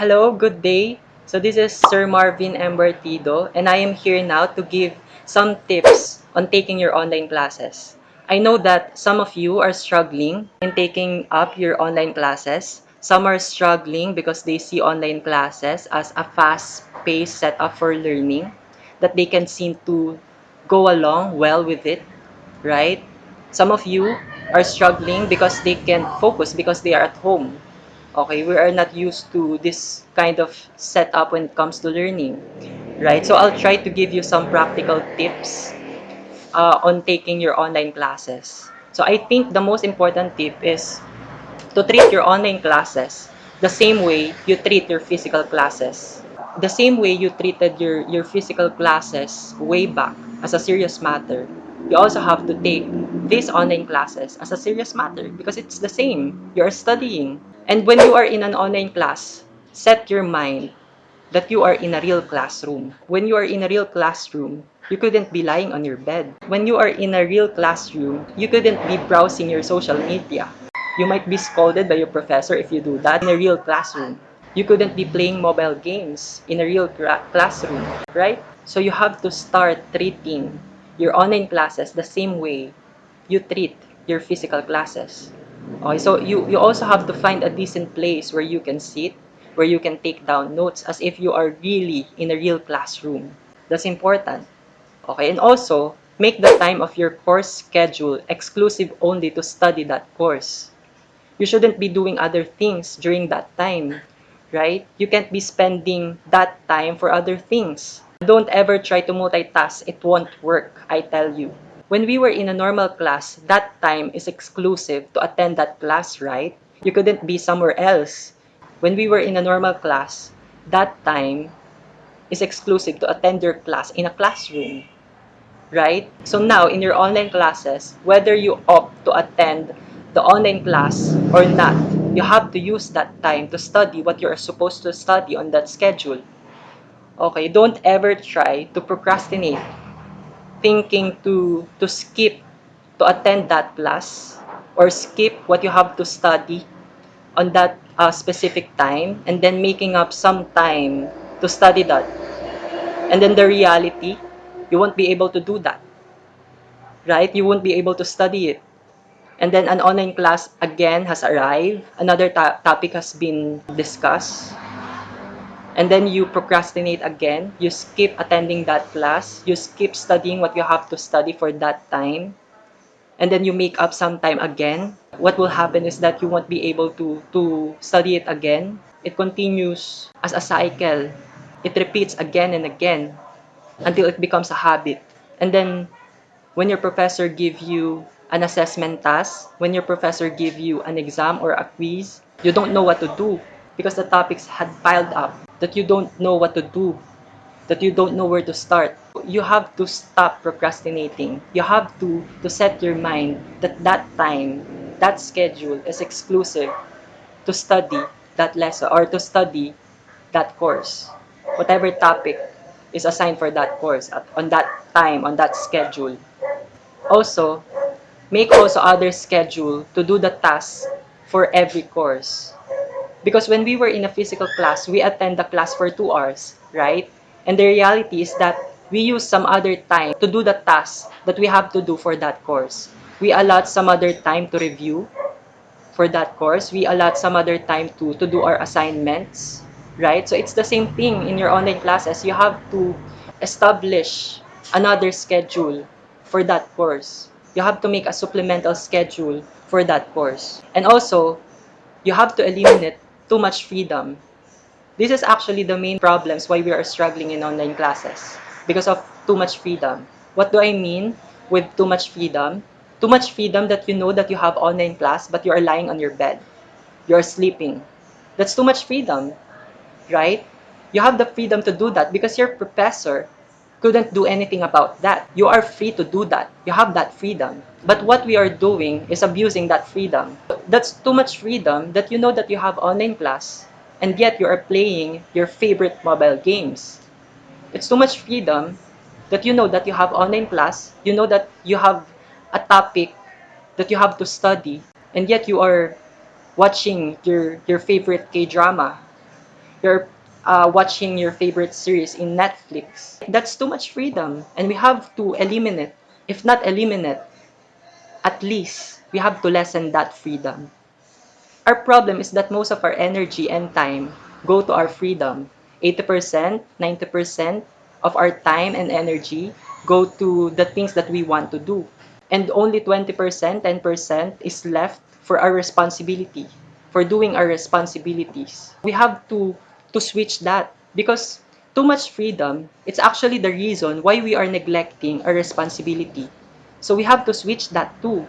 Hello, good day. So this is Sir Marvin Bartido, and I am here now to give some tips on taking your online classes. I know that some of you are struggling in taking up your online classes. Some are struggling because they see online classes as a fast-paced setup for learning that they can seem to go along well with it, right? Some of you are struggling because they can't focus because they are at home. Okay, we are not used to this kind of setup when it comes to learning, right? So I'll try to give you some practical tips on taking your online classes. So I think the most important tip is to treat your online classes the same way you treat your physical classes. The same way you treated your physical classes way back as a serious matter, you also have to take these online classes as a serious matter because it's the same. You are studying. And when you are in an online class, set your mind that you are in a real classroom. When you are in a real classroom, you couldn't be lying on your bed. When you are in a real classroom, you couldn't be browsing your social media. You might be scolded by your professor if you do that in a real classroom. You couldn't be playing mobile games in a real classroom, right? So you have to start treating your online classes the same way you treat your physical classes. Okay, so you also have to find a decent place where you can sit, where you can take down notes as if you are really in a real classroom. That's important. Okay, and also make the time of your course schedule exclusive only to study that course. You shouldn't be doing other things during that time, right? You can't be spending that time for other things. Don't ever try to multitask. It won't work, I tell you. When we were in a normal class, that time is exclusive to attend that class, right? You couldn't be somewhere else. When we were in a normal class, that time is exclusive to attend your class in a classroom, right? So now, in your online classes, whether you opt to attend the online class or not, you have to use that time to study what you are supposed to study on that schedule. Okay, don't ever try to procrastinate, thinking to skip to attend that class or skip what you have to study on that specific time and then making up some time to study that. And then the reality, you won't be able to do that, right? You won't be able to study it. And then an online class again has arrived, another topic has been discussed, and then you procrastinate again, you skip attending that class, you skip studying what you have to study for that time, and then you make up some time again. What will happen is that you won't be able to study it again. It continues as a cycle. It repeats again and again until it becomes a habit. And then when your professor give you an assessment task, when your professor give you an exam or a quiz, you don't know what to do because the topics had piled up that you don't know what to do, that you don't know where to start. You have to stop procrastinating. You have to set your mind that that time, that schedule is exclusive to study that lesson or to study that course. Whatever topic is assigned for that course on that time, on that schedule. Also, make also other schedule to do the task for every course. Because when we were in a physical class, we attend the class for 2 hours, right? And the reality is that we use some other time to do the task that we have to do for that course. We allot some other time to review for that course. We allot some other time to do our assignments, right? So it's the same thing in your online classes. You have to establish another schedule for that course. You have to make a supplemental schedule for that course. And also, you have to eliminate too much freedom. This is actually the main problems why we are struggling in online classes because of too much freedom. What do I mean with too much freedom? Too much freedom that you know that you have online class but you are lying on your bed. You are sleeping. That's too much freedom, right? You have the freedom to do that because your professor couldn't do anything about that. You are free to do that. You have that freedom. But what we are doing is abusing that freedom. That's too much freedom that you know that you have online class and yet you are playing your favorite mobile games. It's too much freedom that you know that you have online class, you know that you have a topic that you have to study, and yet you are watching your favorite K-drama. You're watching your favorite series in Netflix. That's too much freedom, and we have to eliminate. If not eliminate, at least we have to lessen that freedom. Our problem is that most of our energy and time go to our freedom. 80%, 90% of our time and energy go to the things that we want to do. And only 20%, 10% is left for our responsibility, for doing our responsibilities. We have to switch that because too much freedom, it's actually the reason why we are neglecting our responsibility. So we have to switch that too.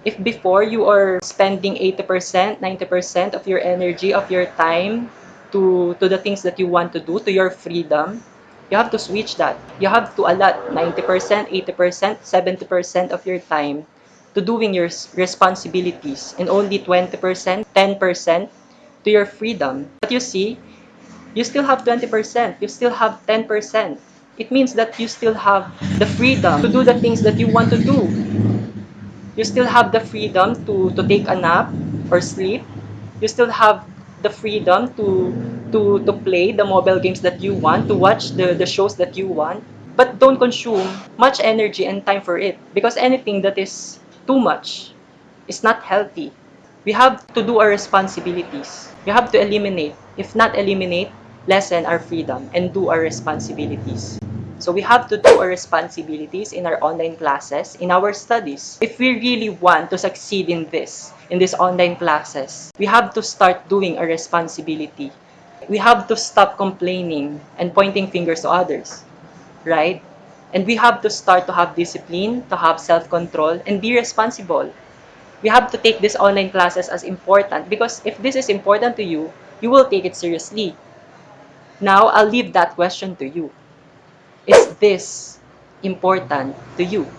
If before you are spending 80%, 90% of your energy, of your time to the things that you want to do, to your freedom, you have to switch that. You have to allot 90%, 80%, 70% of your time to doing your responsibilities and only 20%, 10% to your freedom. But you see, you still have 20%, you still have 10%. It means that you still have the freedom to do the things that you want to do. You still have the freedom to take a nap or sleep. You still have the freedom to play the mobile games that you want, to watch the shows that you want. But don't consume much energy and time for it because anything that is too much is not healthy. We have to do our responsibilities. We have to eliminate, if not eliminate, lessen our freedom and do our responsibilities. So we have to do our responsibilities in our online classes, in our studies. If we really want to succeed in these online classes, we have to start doing our responsibility. We have to stop complaining and pointing fingers to others, right? And we have to start to have discipline, to have self-control, and be responsible. We have to take these online classes as important because if this is important to you, you will take it seriously. Now, I'll leave that question to you. Is this important to you?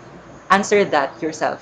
Answer that yourself.